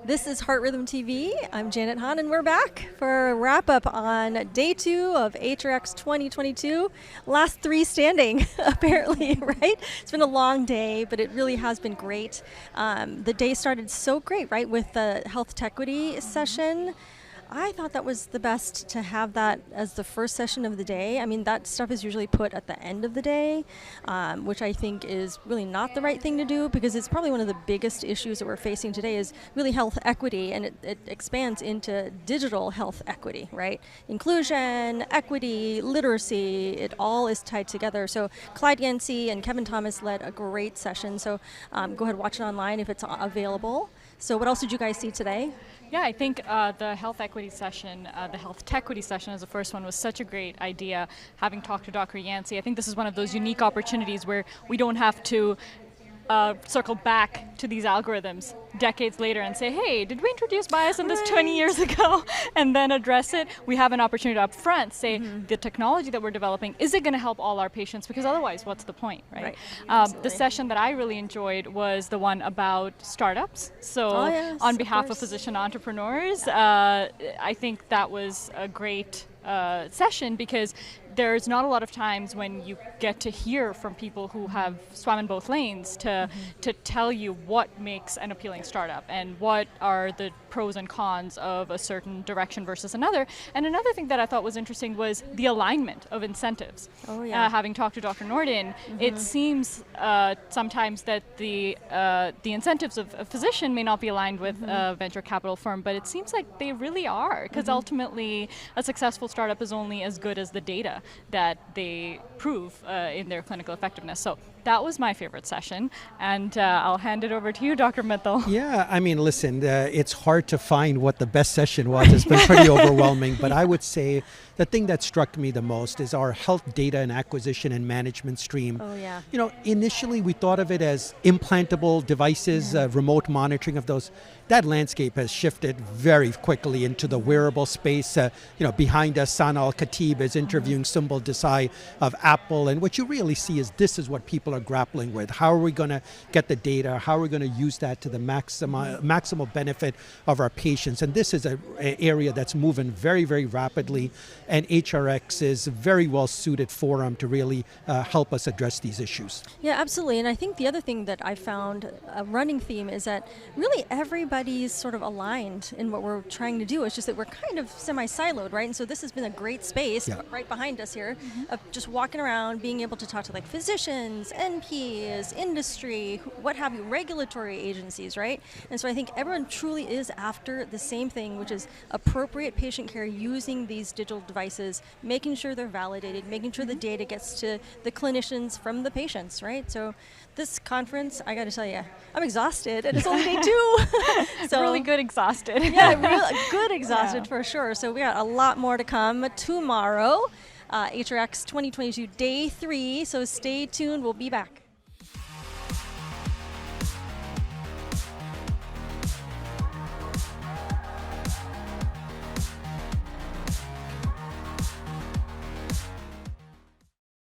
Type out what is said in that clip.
This is Heart Rhythm TV. I'm Janet Hahn, and we're back for a wrap-up on day 2 of HRX 2022. Last 3 standing, apparently, right? It's been a long day, but it really has been great. The day started so great, right, with the health equity session. I thought that was the best to have that as the first session of the day. I mean, that stuff is usually put at the end of the day, which I think is really not the right thing to do, because it's probably one of the biggest issues that we're facing today is really health equity, and it expands into digital health equity, right? Inclusion, equity, literacy, it all is tied together. So Clyde Yancey and Kevin Thomas led a great session, so go ahead and watch it online if it's available. So what else did you guys see today? Yeah, I think the health equity session, the health equity session as the first one was such a great idea. Having talked to Dr. Yancey, I think this is one of those unique opportunities where we don't have to circle back to these algorithms decades later and say, hey, did we introduce bias in this 20 years ago? And then address it. We have an opportunity up front, say, the technology that we're developing, is it going to help all our patients? Because otherwise, what's the point, right? The session that I really enjoyed was the one about startups. So on behalf of physician entrepreneurs, I think that was a great session, because there's not a lot of times when you get to hear from people who have swam in both lanes to tell you what makes an appealing startup and what are the pros and cons of a certain direction versus another. And another thing that I thought was interesting was the alignment of incentives. Having talked to Dr. Norden, it seems sometimes that the incentives of a physician may not be aligned with a venture capital firm, but it seems like they really are, because ultimately a successful startup is only as good as the data that they prove in their clinical effectiveness. So that was my favorite session, and I'll hand it over to you, Dr. Mittal. Yeah, I mean, listen, it's hard to find what the best session was. It's been pretty overwhelming, but I would say the thing that struck me the most is our health data and acquisition and management stream. You know, initially we thought of it as implantable devices, remote monitoring of those. That landscape has shifted very quickly into the wearable space. You know, behind us, Sana Al-Khatib is interviewing Sumbul Desai of Apple, and what you really see is this is what people are grappling with. How are we going to get the data? How are we going to use that to the maximal benefit of our patients? And this is an area that's moving very, very rapidly, and HRX is a very well suited forum to really help us address these issues. Yeah, absolutely. And I think the other thing that I found a running theme is that really everybody's sort of aligned in what we're trying to do. It's just that we're kind of semi-siloed, right? And so this has been a great space right behind us here of just walking around, being able to talk to like physicians, NPs, industry, what have you, regulatory agencies, right? And so I think everyone truly is after the same thing, which is appropriate patient care using these digital devices, making sure they're validated, making sure the data gets to the clinicians from the patients, right? So this conference, I got to tell you, I'm exhausted, and it's only day 2. So really good exhausted. Yeah, really good exhausted for sure. So we got a lot more to come tomorrow. HRX 2022 day 3, so stay tuned, we'll be back.